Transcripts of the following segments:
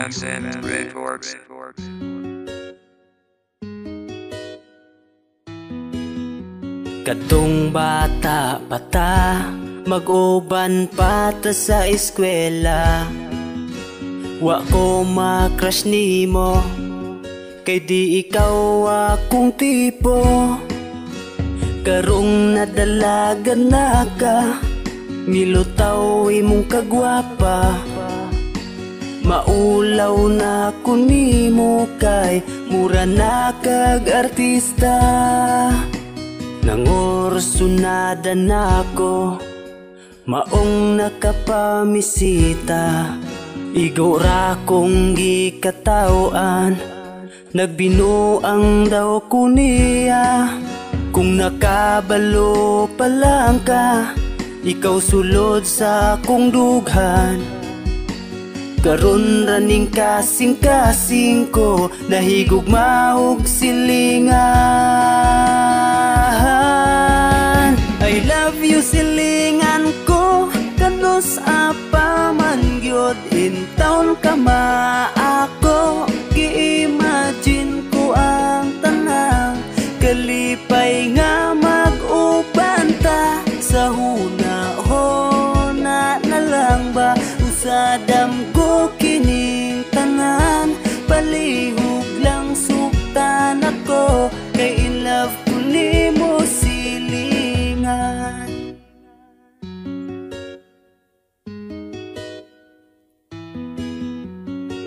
Vincent Records. Kadtong bata pata, mag-uban pata sa eskwela. Wa ko ma-crush nimo, kay di ikaw akong tipo. Karong nadalagan na ka, milutaw imong kagwapa. Maulaw na ko nimo kay mura na kag artista. Nangorsunada na ko, maong nakapamisita. Igo ra kong gikatawan, nagbinuang daw ko niya. Kung nakabalo pa lang ka, ikaw sulod sa akong dughan. Karon raning kasing-kasing ko, nahigugma og silingan. I love you silingan ko, kanos apa man gyud in town ka maako. Gi-imagine ko ang tanang kalipay nga mag-uban ta sa huna-huna na lang ba. Usadam ko kining tanan, palihog lang suktan ako, kay in love ko nimo silingan.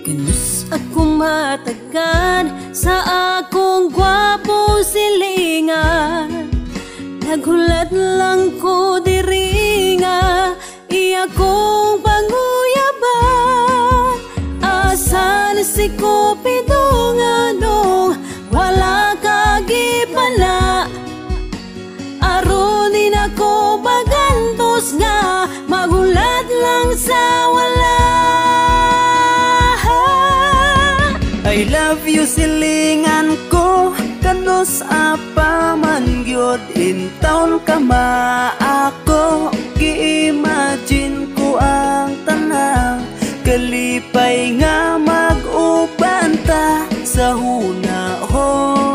Ganus ako matagan sa akong gwapo silingan. Naghulat lang ko diri nga iya kong panguyaban. Asan si Cupido nga nung wala kagipala. Arunin ako bagantos nga magulat lang sa wala. I love you silingan ko, kanos apa man gyud in town ka maako. Gi-imagine ko ang tanang kalipay nga mag-uban ta sa huna-huna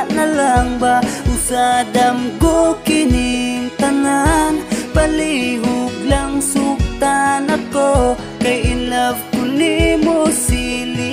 na lang ba. Usadam ko kining tanan, palihog lang suktan ako, kay in love ko nimo silingan.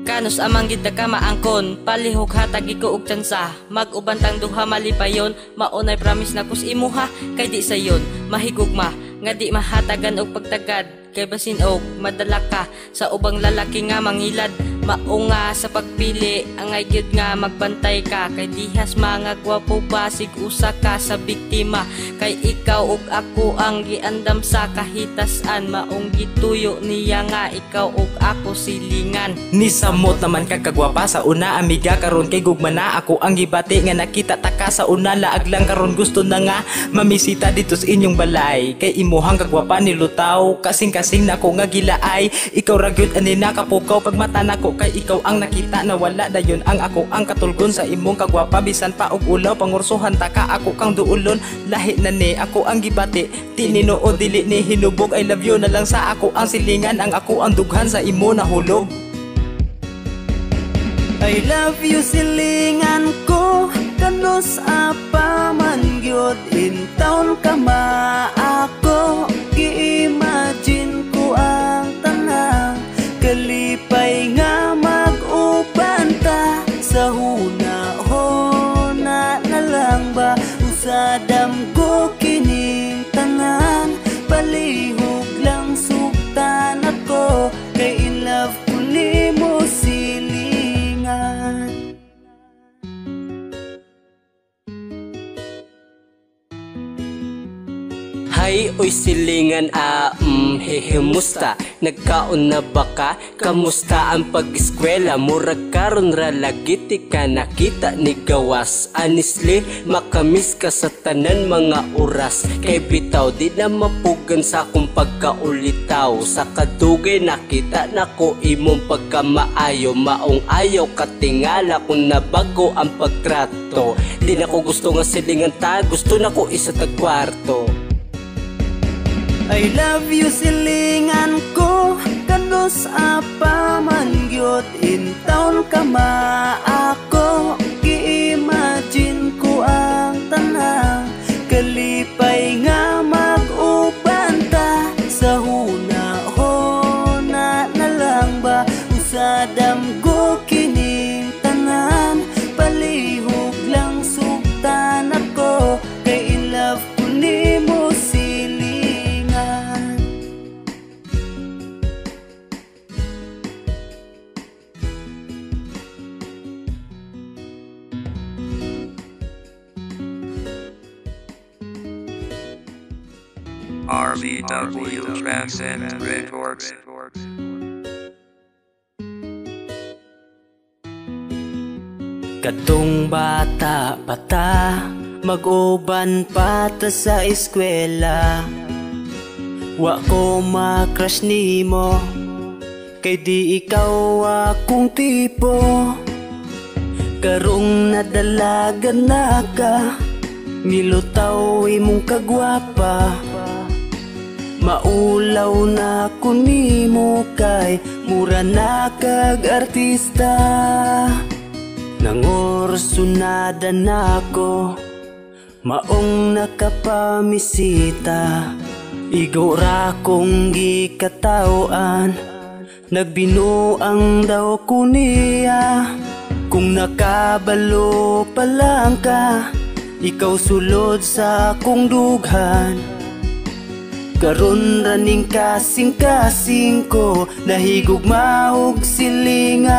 Kanos amang gid ka maangkon, palihog hatagi ko og tsansa. Mag-ubantang duha malipayon, maunay promise na kus imuha, kay di sayon mahigugma nga di mahatagan og pagtagad. Kay basin og madala ka sa ubang lalaki nga mangilad. Maunga sa pagpili, angay gyud nga magbantay ka, kay dihas mga gwapo basig usa ka sa biktima. Kay ikaw ug ako ang giandam sa kahitasan, maong gituyo niya nga ikaw ug ako silingan. Ni samot naman ka kagwapa sa una amiga, karon kay gugma na ako ang gibati nga nakita ta ka sa una. Laag lang karon gusto na nga mamisita dito sa inyong balay, kay imuhang kagwapa nilutaw kasing-kasing na ko nga gilaay. Ikaw ra gyud ani nakapukaw pag mata nako, kay ikaw ang nakita na wala dayon ang ako ang katulgon sa imong kagwapa. Bisan pa og ulaw pangursuhan ta ka, ako kang duulon. Lahi na ni ako ang gibati, tininoo dili ni hinubog. I love you na lang sa ako ang silingan, ang ako ang dughan sa imo nahulog. I love you silingan ko, kanos apa man gyud in town ka maako. Gi-imagine ko ang tanang kalipay nga mag-uban ta sa huna-huna na lang ba. Usadam ko kining tanan, palihog lang suktan ako, kay in love ko nimo silingan. Hay, oy silingan, hehemusta. Nagkaon na ba ka? Kamusta ang pag-eskwela? Murag karon ra lagiti ka nakita ni gawas. Honestly, makamis ka sa tanan mga oras. Kay bitaw, di na mapugan sa akong pagkaulitaw. Sa kadugay nakita na ko imong pagkamaayo. Maong ayaw katingala kung nabago ang pagtrato. Di na ko gusto nga silingan ta, gusto na ko isa tag kwarto. I love you silingan ko, kanos apa man gyud in town ka maako. Gi-imagine ko ang tanang kalipay nga mag-ubanta sa huna-huna na lang ba usadam go kining tanan. Palihog lang sugtan ako kay in love ko nimo silingan. RBW Transcend Records. Kadtong bata pata, mag-uban pa ta sa eskwela. Wa ko ma-crush nimo, kay di ikaw akong tipo. Karong nadalagan na ka, milutaw imong kagwapa. Maulaw na ko nimo kay mura na kag artista. Nangorsunada na ko, maong nakapamisita. Igo ra kong gikatawan, nagbinuang daw ko niya. Kung nakabalo pa lang ka, ikaw sulod sa akong dughan. Karon raning kasing-kasing ko, nahigugma og silingan.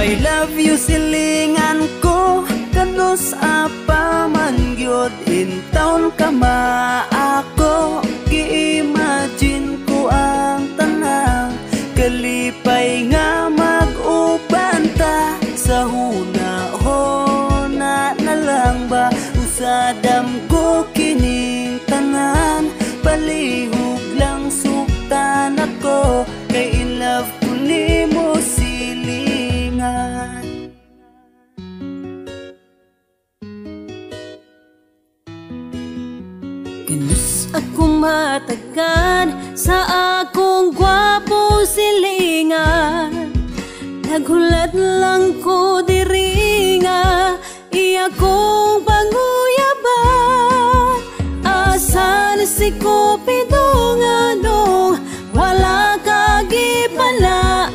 I love you silingan ko, kanos apa man gyud in town ka maako. Gi-imagine ko ang tanang kalipay nga mag-ubanta sa huna-huna na lang ba usadam ko kining tanan. Palihog lang sugtan ako kay in love ko nimo silingan. Ganus ako matagan sa akong gwapo silingan. Naghulat lang ko diri nga iya kong panguyaban. Asan si Cupido nga nung wala kagipala.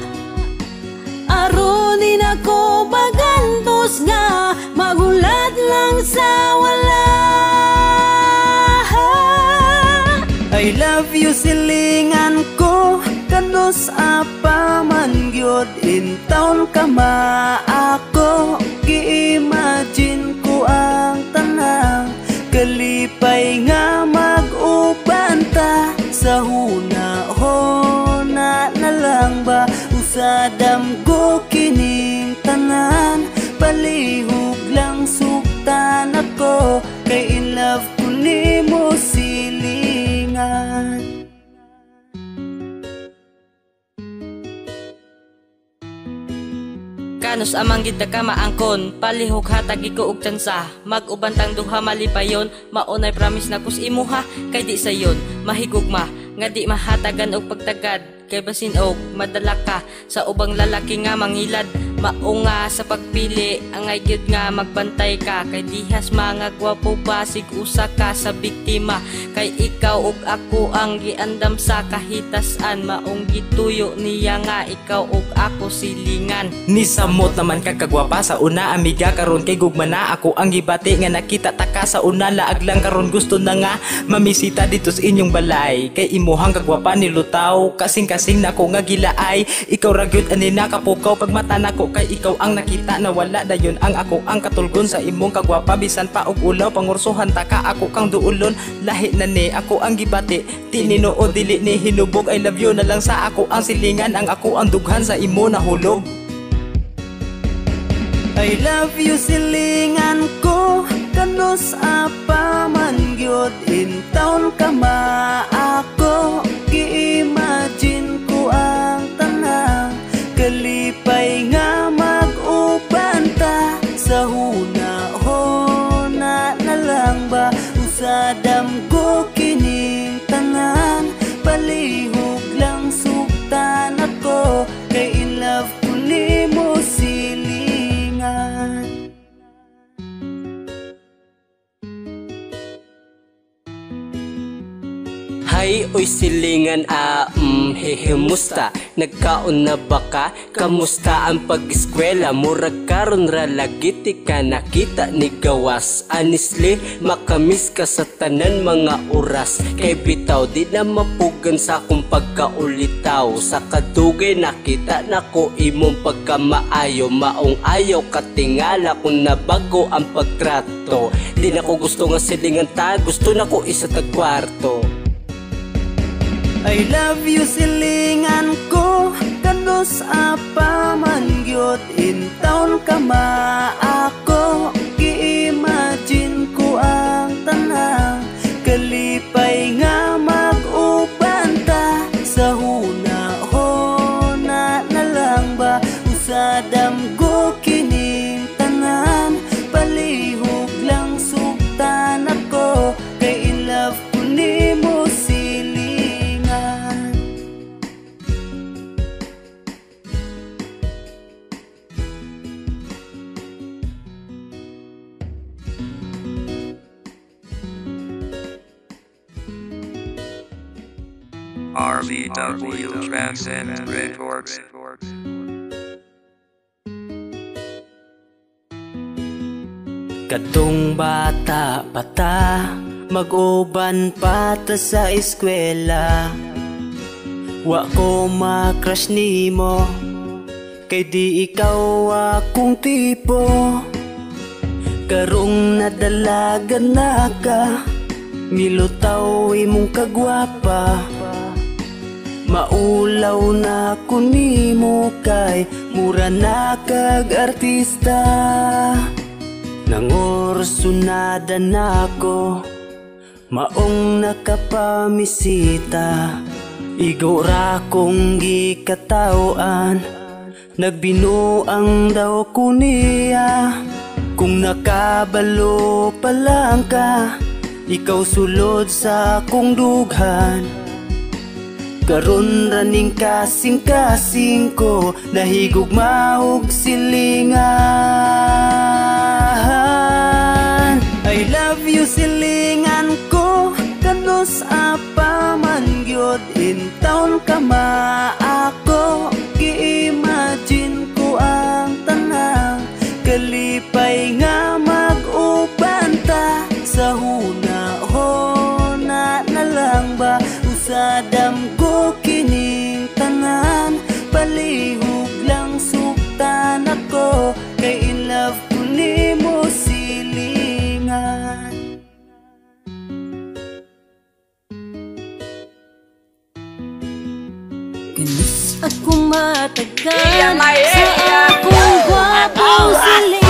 Aron din ako bagantos nga magulat lang sa wala. I love you silingan ko, kanos apa man gyud in town ka maako. Gi-imagine ko ang tanang kalipay nga mag-ubanta sa huna-huna na lang ba usadam ko kining tanan. Palihog lang sugtan ako kay in love ko nimo silingan. Kanos amang gid ka maangkon, palihog hatag iko og tsansa. Mag-ubantang duha malipayon, maunay promise na kus imuha kay di sayon mahigugma nga di mahatagan og pagtagad. Kay basin og madala ka sa ubang lalaki nga mangilad. Maunga sa pagpili, angay gyud nga magbantay ka. Kay dihas mga gwapo basig usa ka sa biktima. Kay ikaw ug ako ang giandam sa kahitasan. Maong gituyo niya nga ikaw ug ako silingan. Nisamot naman ka kagwapa sa una amiga, karon kay gugma na ako ang gibati nga nakita taka sa una. Laag lang karon gusto na nga mamisita dito sa inyong balay. Kay imuhang kagwapa nilutaw, kasing-kasing na ko nga gilaay. Ikaw ra gyud ani nakapukaw pag mata nako kay ikaw ang nakita na wala dayon ang ako ang katulgon sa imong kagwapa bisan pa og ulaw pangursuhan ta ka ako kang duulon lahi na ni ako ang gibati tinino dili ni hinubog I love you na lang sa ako ang silingan ang ako ang dughan sa imo nahulog. I love you silingan ko kanos apa man gyud in town ka ako gi-imagine ko ang tanang kalipay nga mag-uban ta sa huna-huna na lang ba usadam ko kining tanan palihog lang sugtan ako kay in love ko nimo silingan. Hay, oy silingan, musta? Nagkaon na ba ka? Kamusta ang pag-eskwela? Murag karon ra lagiti ka nakita ni gawas. Honestly, makamis ka sa tanan mga oras. Kay bitaw, di na mapugan sa akong pagkaulitaw. Sa kadugay nakita na ko imong pagkamaayo. Maong ayaw katingala kung nabago ang pagtrato. Di na ko gusto nga silingan ta, gusto na ko isa tagkwarto. I love you silingan ko kanos apa man gyud in town ka ako gi-imagine ko ang tanang kalipay nga mag-uban ta sa huna-huna na lang ba usadam ko kining tanan palihog lang sugtan ako kay in love ko nimo silingan. RVW Transcend Records. Kadtong bata pata mag-uban pa ta sa eskwela wa ko ma-crush nimo kay di ikaw akong tipo karong nadalagan na ka milutaw imong kagwapa maulaw na ko nimo kay mura na kag artista nangorsunada na ko maong nakapamisita igo ra kong gikatawan nagbinuang daw ko niya kung nakabalo pa lang ka ikaw sulod sa akong dughan karon raning kasing-kasing ko nahigugma og silingan. I love you silingan ko kanos apa man gyud in town ka ako gi-imagine ko ang tanang kalipay nga mag-uban ta sa huna-huna na lang ba usadam ko kining tanan palihog lang sugtan ako kay in love ko nimo silingan. Ganis ako matagal sa akong gwapong silingan.